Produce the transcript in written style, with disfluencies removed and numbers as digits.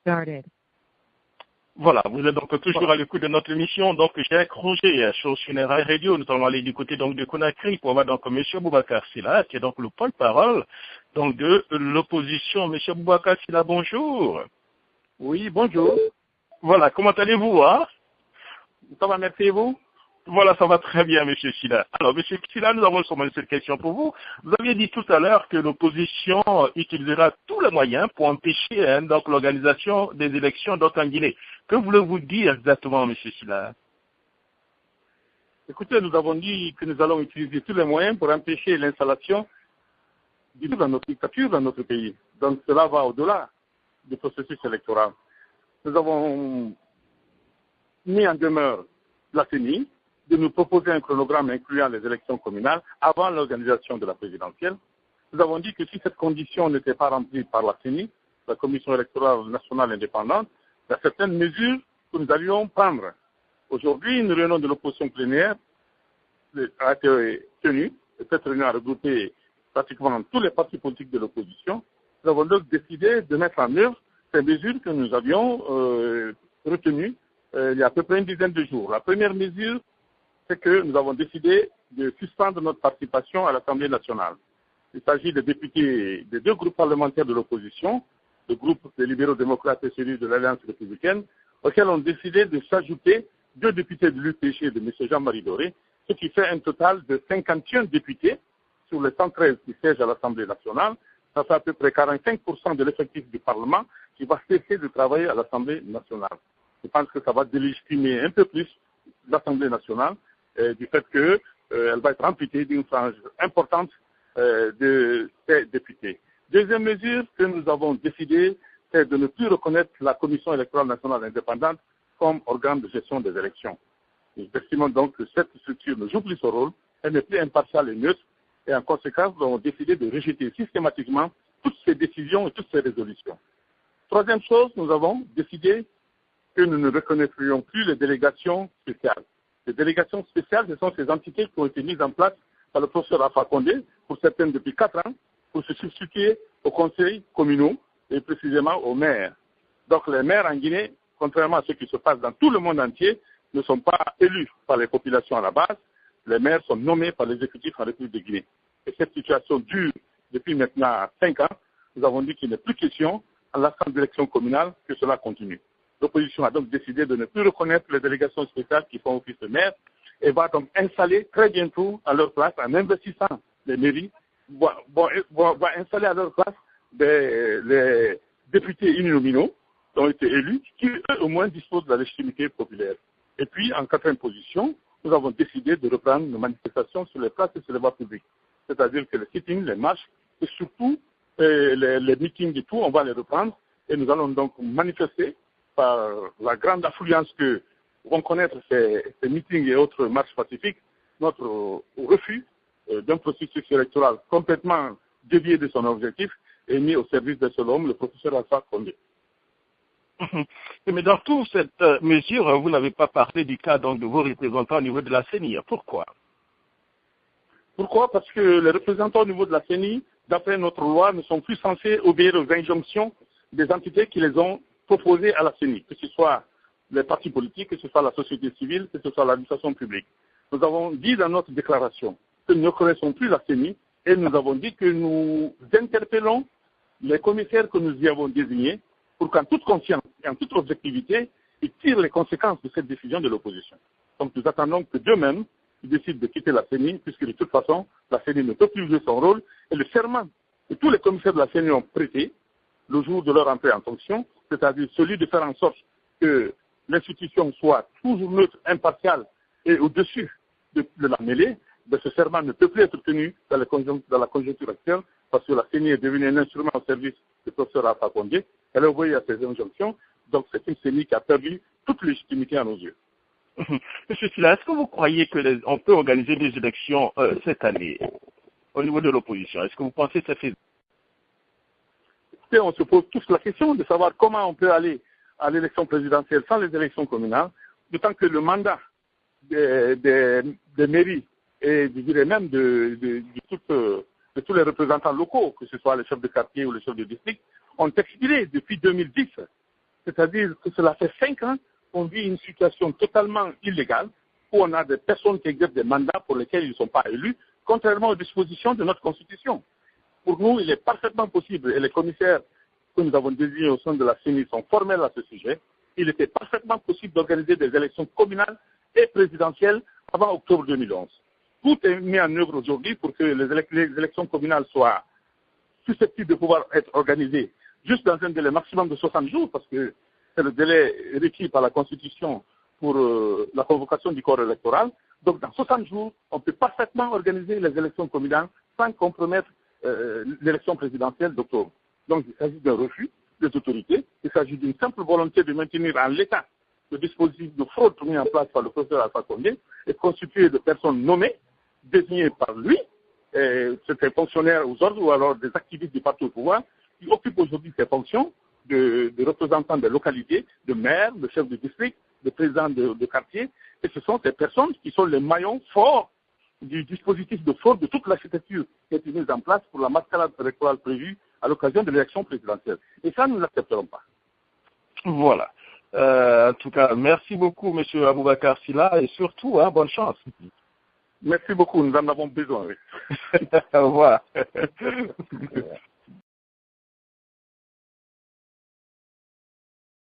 started. Voilà, vous êtes donc toujours à l'écoute de notre émission. Donc, j'ai accroché sur Funérailles Radio. Nous allons aller du côté donc de Conakry pour voir donc M. Boubacar Silla, qui est donc le porte-parole donc de l'opposition. M. Boubacar Silla, bonjour. Oui, bonjour. Voilà, comment allez-vous, hein? Ça va, merci et vous? Voilà, ça va très bien, M. Silla. Alors, M. Silla, nous avons sûrement cette question pour vous. Vous aviez dit tout à l'heure que l'opposition utilisera tous les moyens pour empêcher donc l'organisation des élections en Guinée. Que voulez-vous dire exactement, M. Silla? Écoutez, nous avons dit que nous allons utiliser tous les moyens pour empêcher l'installation dans notre dictature dans notre pays. Donc cela va au-delà du processus électoral. Nous avons mis en demeure la CENI de nous proposer un chronogramme incluant les élections communales avant l'organisation de la présidentielle. Nous avons dit que si cette condition n'était pas remplie par la CENI, la Commission électorale nationale indépendante, il y a certaines mesures que nous allions prendre. Aujourd'hui, une réunion de l'opposition plénière a été tenue, et cette réunion a regroupé pratiquement tous les partis politiques de l'opposition. Nous avons donc décidé de mettre en œuvre ces mesures que nous avions retenues il y a à peu près une dizaine de jours. La première mesure, c'est que nous avons décidé de suspendre notre participation à l'Assemblée nationale. Il s'agit des députés des deux groupes parlementaires de l'opposition, le groupe des libéraux démocrates et celui de l'Alliance républicaine, auxquels ont décidé de s'ajouter deux députés de l'UPG de M. Jean-Marie Doré, ce qui fait un total de 51 députés sur les 113 qui siègent à l'Assemblée nationale. Ça fait à peu près 45% de l'effectif du Parlement qui va cesser de travailler à l'Assemblée nationale. Je pense que ça va délégitimer un peu plus l'Assemblée nationale du fait qu'elle va être amputée d'une frange importante de ces députés. Deuxième mesure que nous avons décidé, c'est de ne plus reconnaître la Commission électorale nationale indépendante comme organe de gestion des élections. Nous estimons donc que cette structure ne joue plus son rôle, elle n'est plus impartiale et neutre, et en conséquence, nous avons décidé de rejeter systématiquement toutes ces décisions et toutes ces résolutions. Troisième chose, nous avons décidé que nous ne reconnaîtrions plus les délégations spéciales. Les délégations spéciales, ce sont ces entités qui ont été mises en place par le professeur Alpha Condé, pour certaines depuis 4 ans, pour se substituer aux conseils communaux et précisément aux maires. Donc les maires en Guinée, contrairement à ce qui se passe dans tout le monde entier, ne sont pas élus par les populations à la base. Les maires sont nommés par l'exécutif en République de Guinée. Et cette situation dure depuis maintenant 5 ans. Nous avons dit qu'il n'est plus question, à l'Assemblée d'élection communale, que cela continue. L'opposition a donc décidé de ne plus reconnaître les délégations spéciales qui font office de maire et va donc installer très bientôt à leur place, en investissant les mairies, va installer à leur place les députés uninominaux qui ont été élus, qui eux au moins disposent de la légitimité populaire. Et puis, en quatrième position, nous avons décidé de reprendre nos manifestations sur les places et sur les voies publiques. C'est-à-dire que les sittings, les marches et surtout les meetings et tout, on va les reprendre et nous allons donc manifester par la grande affluence que vont connaître ces meetings et autres marches pacifiques, notre refus d'un processus électoral complètement dévié de son objectif et mis au service de ce homme, le professeur Alpha Condé. Mais dans toute cette mesure, vous n'avez pas parlé du cas donc, de vos représentants au niveau de la CENI. Pourquoi? Pourquoi? Parce que les représentants au niveau de la CENI, d'après notre loi, ne sont plus censés obéir aux injonctions des entités qui les ont proposées à la CENI, que ce soit les partis politiques, que ce soit la société civile, que ce soit l'administration publique. Nous avons dit dans notre déclaration que nous ne connaissons plus la CENI et nous avons dit que nous interpellons les commissaires que nous y avons désignés pour qu'en toute conscience et en toute objectivité, ils tirent les conséquences de cette décision de l'opposition. Donc nous attendons que d'eux-mêmes, ils décident de quitter la CENI, puisque de toute façon, la CENI ne peut plus jouer son rôle. Et le serment que tous les commissaires de la CENI ont prêté le jour de leur entrée en fonction, c'est-à-dire celui de faire en sorte que l'institution soit toujours neutre, impartiale et au-dessus de la mêlée, ce serment ne peut plus être tenu dans la conjoncture actuelle, parce que la CENI est devenue un instrument au service du professeur Alpha Condé. Elle est obéie à ses injonctions, donc c'est une CENI qui a perdu toute légitimité à nos yeux. Monsieur Silla, est-ce que vous croyez qu'on peut organiser des élections cette année au niveau de l'opposition? Est-ce que vous pensez que ça fait... On se pose tous la question de savoir comment on peut aller à l'élection présidentielle sans les élections communales, d'autant que le mandat des mairies et je dirais même de tous les représentants locaux, que ce soit les chefs de quartier ou les chefs de district, ont expiré depuis 2010. C'est-à-dire que cela fait 5 ans qu'on vit une situation totalement illégale, où on a des personnes qui exercent des mandats pour lesquels ils ne sont pas élus, contrairement aux dispositions de notre Constitution. Pour nous, il est parfaitement possible, et les commissaires que nous avons désignés au sein de la CENI sont formels à ce sujet, il était parfaitement possible d'organiser des élections communales et présidentielles avant octobre 2011. Tout est mis en œuvre aujourd'hui pour que les élections communales soient susceptibles de pouvoir être organisées juste dans un délai maximum de 60 jours, parce que c'est le délai requis par la Constitution pour la convocation du corps électoral. Donc dans 60 jours, on peut parfaitement organiser les élections communales sans compromettre l'élection présidentielle d'octobre. Donc il s'agit d'un refus des autorités, il s'agit d'une simple volonté de maintenir en l'état le dispositif de fraude mis en place par le professeur Alpha Condé et constitué de personnes nommées, désignées par lui, c'était fonctionnaires aux ordres ou alors des activistes du parti au pouvoir, qui occupent aujourd'hui ces fonctions de représentants des localités, de maires, de chefs de district, de présidents de quartier, et ce sont ces personnes qui sont les maillons forts du dispositif de fraude de toute l'architecture qui a été mise en place pour la mascarade électorale prévue à l'occasion de l'élection présidentielle. Et ça, nous ne l'accepterons pas. Voilà. En tout cas, merci beaucoup, M. Aboubacar Sylla, et surtout, bonne chance. Merci beaucoup, nous en avons besoin. Oui. Au revoir.